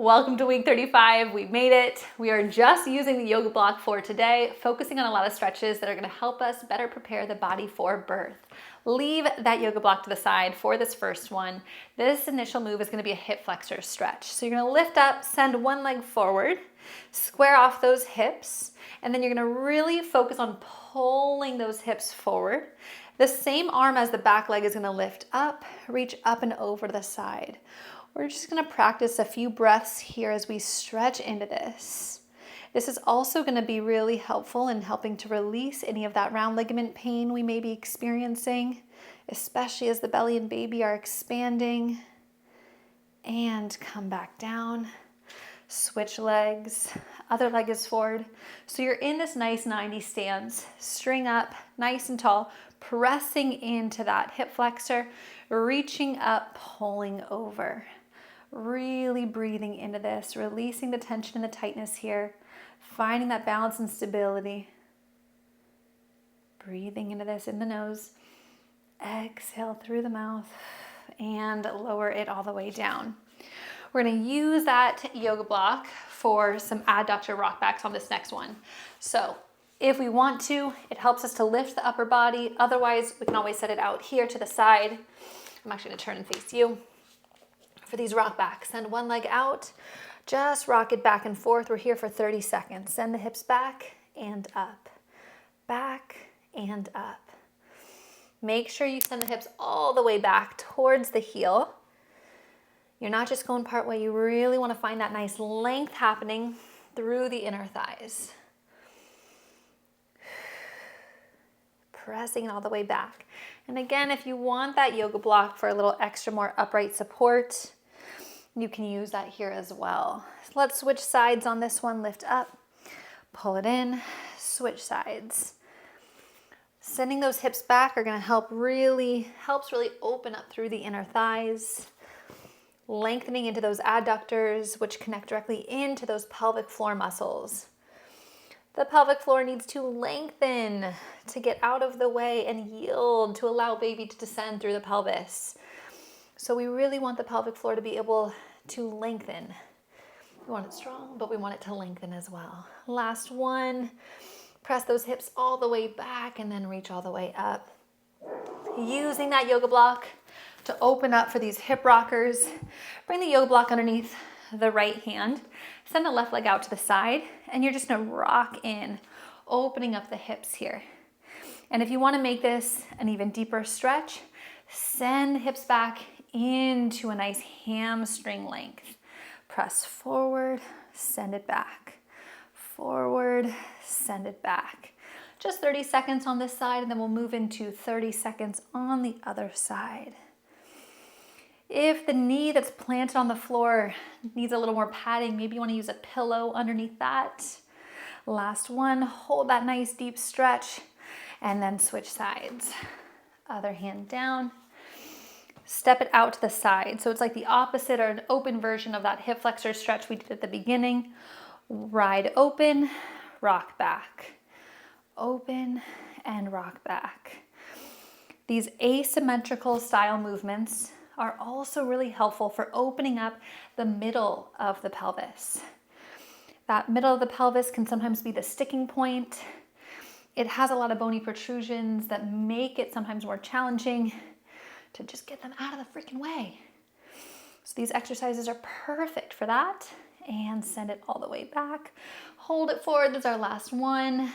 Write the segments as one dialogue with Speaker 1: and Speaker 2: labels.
Speaker 1: Welcome to week 35. We made it. We are just using the yoga block for today, focusing on a lot of stretches that are going to help us better prepare the body for birth. Leave that yoga block to the side for this first one. This initial move is going to be a hip flexor stretch. So you're going to lift up, send one leg forward, square off those hips, and then you're going to really focus on pulling those hips forward. The same arm as the back leg is going to lift up, reach up and over to the side. We're just going to practice a few breaths here as we stretch into this. This is also going to be really helpful in helping to release any of that round ligament pain we may be experiencing, especially as the belly and baby are expanding. And come back down. Switch legs. Other leg is forward. So you're in this nice 90 stance. String up, nice and tall, pressing into that hip flexor, reaching up, pulling over. Really breathing into this, releasing the tension and the tightness here, finding that balance and stability. Breathing into this in the nose, exhale through the mouth, and lower it all the way down. We're going to use that yoga block for some Adductor Rockbacks on this next one. So if we want to, it helps us to lift the upper body. Otherwise, we can always set it out here to the side. I'm actually going to turn and face you. For these rock backs, send one leg out, just rock it back and forth. We're here for 30 seconds. Send the hips back and up, back and up. Make sure you send the hips all the way back towards the heel. You're not just going part way. You really want to find that nice length happening through the inner thighs. Pressing it all the way back. And again, if you want that yoga block for a little extra more upright support, you can use that here as well. So let's switch sides on this one. Lift up, pull it in, switch sides. Sending those hips back are going to helps really open up through the inner thighs, lengthening into those adductors, which connect directly into those pelvic floor muscles. The pelvic floor needs to lengthen to get out of the way and yield to allow baby to descend through the pelvis. So we really want the pelvic floor to be able to lengthen. We want it strong, but we want it to lengthen as well. Last one, press those hips all the way back and then reach all the way up. Using that yoga block to open up for these hip rockers. Bring the yoga block underneath the right hand. Send the left leg out to the side, and you're just going to rock in, opening up the hips here. And if you want to make this an even deeper stretch, send the hips back into a nice hamstring length. Press forward, send it back. Forward, send it back. Just 30 seconds on this side, and then we'll move into 30 seconds on the other side. If the knee that's planted on the floor needs a little more padding, maybe you want to use a pillow underneath that. Last one, hold that nice deep stretch and then switch sides. Other hand down. Step it out to the side. So it's like the opposite or an open version of that hip flexor stretch we did at the beginning. Ride open, rock back. Open and rock back. These asymmetrical style movements are also really helpful for opening up the middle of the pelvis. That middle of the pelvis can sometimes be the sticking point. It has a lot of bony protrusions that make it sometimes more challenging to just get them out of the freaking way. So these exercises are perfect for that. And send it all the way back. Hold it forward. This is our last one.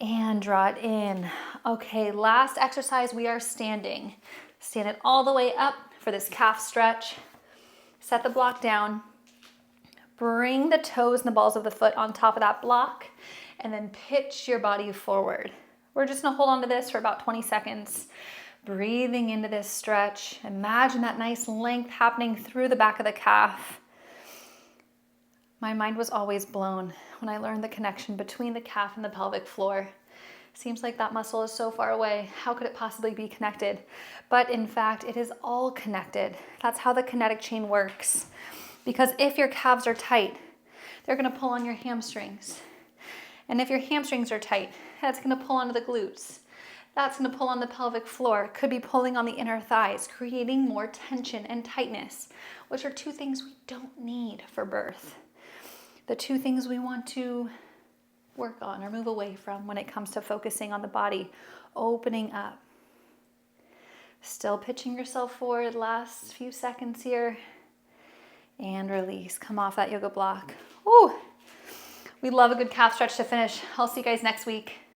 Speaker 1: And draw it in. Okay, last exercise, we are standing. Stand it all the way up for this calf stretch. Set the block down. Bring the toes and the balls of the foot on top of that block, and then pitch your body forward. We're just gonna hold on to this for about 20 seconds. Breathing into this stretch. Imagine that nice length happening through the back of the calf. My mind was always blown when I learned the connection between the calf and the pelvic floor. Seems like that muscle is so far away. How could it possibly be connected? But in fact, it is all connected. That's how the kinetic chain works. Because if your calves are tight, they're gonna pull on your hamstrings. And if your hamstrings are tight, that's gonna pull onto the glutes. That's going to pull on the pelvic floor. It could be pulling on the inner thighs, creating more tension and tightness, which are two things we don't need for birth. The two things we want to work on or move away from when it comes to focusing on the body. Opening up. Still pitching yourself forward, last few seconds here. And release. Come off that yoga block. Ooh. We love a good calf stretch to finish. I'll see you guys next week.